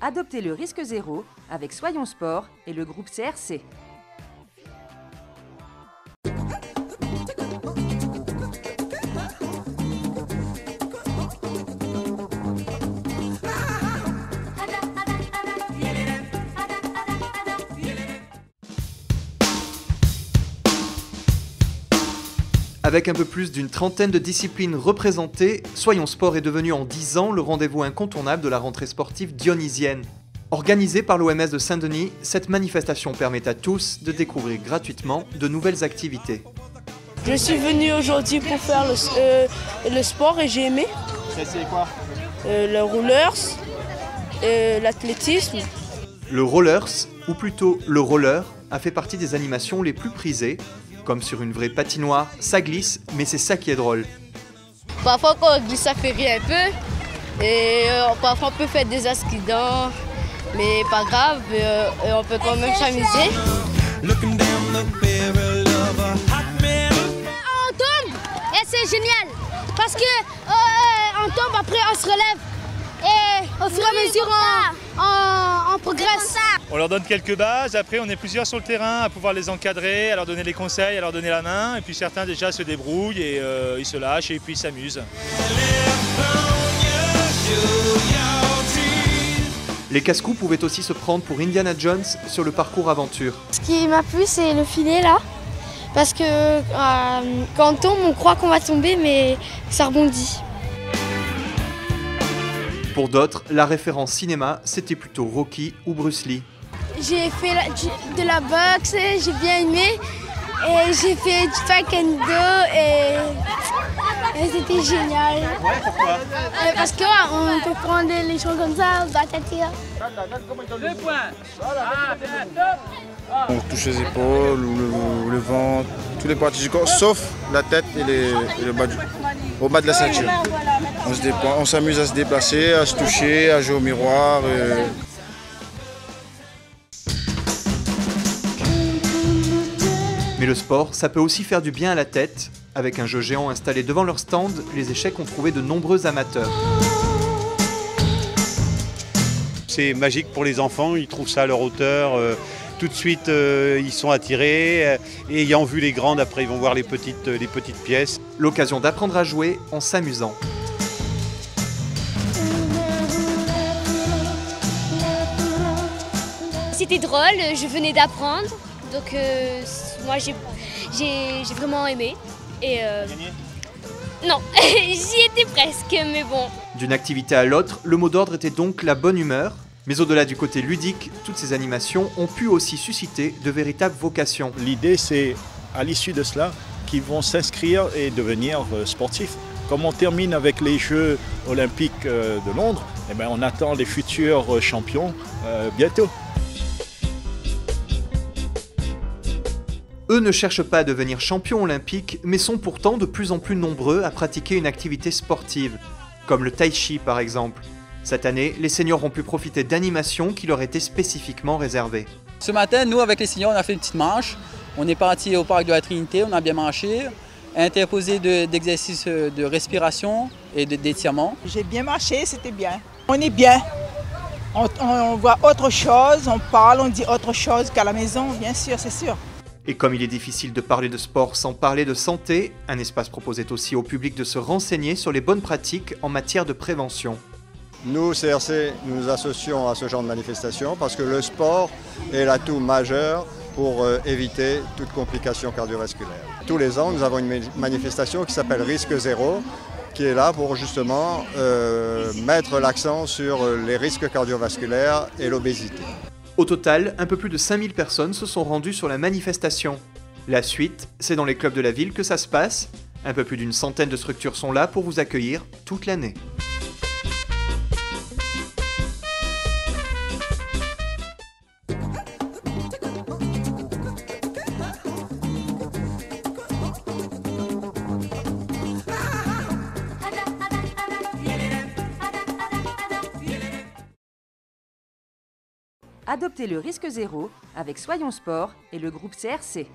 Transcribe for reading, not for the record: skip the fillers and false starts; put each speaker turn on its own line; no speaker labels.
Adoptez le risque zéro avec Soyons Sport et le groupe CRC.
Avec un peu plus d'une trentaine de disciplines représentées, Soyons Sport est devenu en 10 ans le rendez-vous incontournable de la rentrée sportive dionysienne. Organisée par l'OMS de Saint-Denis, cette manifestation permet à tous de découvrir gratuitement de nouvelles activités.
Je suis venu aujourd'hui pour faire le sport et j'ai aimé.
C'est quoi?
Le rollers, l'athlétisme.
Le rollers, ou plutôt le roller, a fait partie des animations les plus prisées. Comme sur une vraie patinoire, ça glisse, mais c'est ça qui est drôle.
Parfois quand on glisse, ça fait rire un peu. Et parfois on peut faire des accidents, mais pas grave, on peut quand même s'amuser.
On tombe et c'est génial parce que on tombe, après on se relève et au fur et à mesure on progresse.
On leur donne quelques bases, après on est plusieurs sur le terrain à pouvoir les encadrer, à leur donner les conseils, à leur donner la main. Et puis certains déjà se débrouillent et ils se lâchent et puis ils s'amusent.
Les casse-coups pouvaient aussi se prendre pour Indiana Jones sur le parcours aventure.
Ce qui m'a plu, c'est le filet là, parce que quand on tombe, on croit qu'on va tomber, mais ça rebondit.
Pour d'autres, la référence cinéma, c'était plutôt Rocky ou Bruce Lee.
J'ai fait de la boxe, j'ai bien aimé, et j'ai fait du taekwondo et c'était génial.
Ouais, pourquoi?
Parce qu'on peut prendre les choses comme ça, batatir.
On touche les épaules ou le ventre, tous les parties du corps, sauf la tête et le bas au bas de la ceinture. On s'amuse à se déplacer, à se toucher, à jouer au miroir.
Mais le sport, ça peut aussi faire du bien à la tête. Avec un jeu géant installé devant leur stand, les échecs ont trouvé de nombreux amateurs.
C'est magique pour les enfants, ils trouvent ça à leur hauteur. Tout de suite, ils sont attirés. Et ayant vu les grandes, après, ils vont voir les petites pièces.
L'occasion d'apprendre à jouer en s'amusant.
C'était drôle, je venais d'apprendre, donc moi j'ai vraiment aimé. Et non, j'y étais presque, mais bon.
D'une activité à l'autre, le mot d'ordre était donc la bonne humeur. Mais au-delà du côté ludique, toutes ces animations ont pu aussi susciter de véritables vocations.
L'idée, c'est à l'issue de cela qu'ils vont s'inscrire et devenir sportifs. Comme on termine avec les Jeux olympiques de Londres, eh bien, on attend les futurs champions bientôt.
Eux ne cherchent pas à devenir champions olympiques, mais sont pourtant de plus en plus nombreux à pratiquer une activité sportive, comme le tai chi par exemple. Cette année, les seniors ont pu profiter d'animations qui leur étaient spécifiquement réservées.
Ce matin, nous avec les seniors, on a fait une petite marche. On est parti au parc de la Trinité, on a bien marché, interposé d'exercices de respiration et d'étirement.
J'ai bien marché, c'était bien. On est bien. On voit autre chose, on parle, on dit autre chose qu'à la maison, bien sûr, c'est sûr.
Et comme il est difficile de parler de sport sans parler de santé, un espace proposait aussi au public de se renseigner sur les bonnes pratiques en matière de prévention.
Nous, CRC, nous nous associons à ce genre de manifestation parce que le sport est l'atout majeur pour éviter toute complication cardiovasculaire. Tous les ans, nous avons une manifestation qui s'appelle Risque Zéro, qui est là pour justement mettre l'accent sur les risques cardiovasculaires et l'obésité.
Au total, un peu plus de 5000 personnes se sont rendues sur la manifestation. La suite, c'est dans les clubs de la ville que ça se passe. Un peu plus d'une centaine de structures sont là pour vous accueillir toute l'année.
Adoptez le risque zéro avec Soyons Sport et le groupe CRC.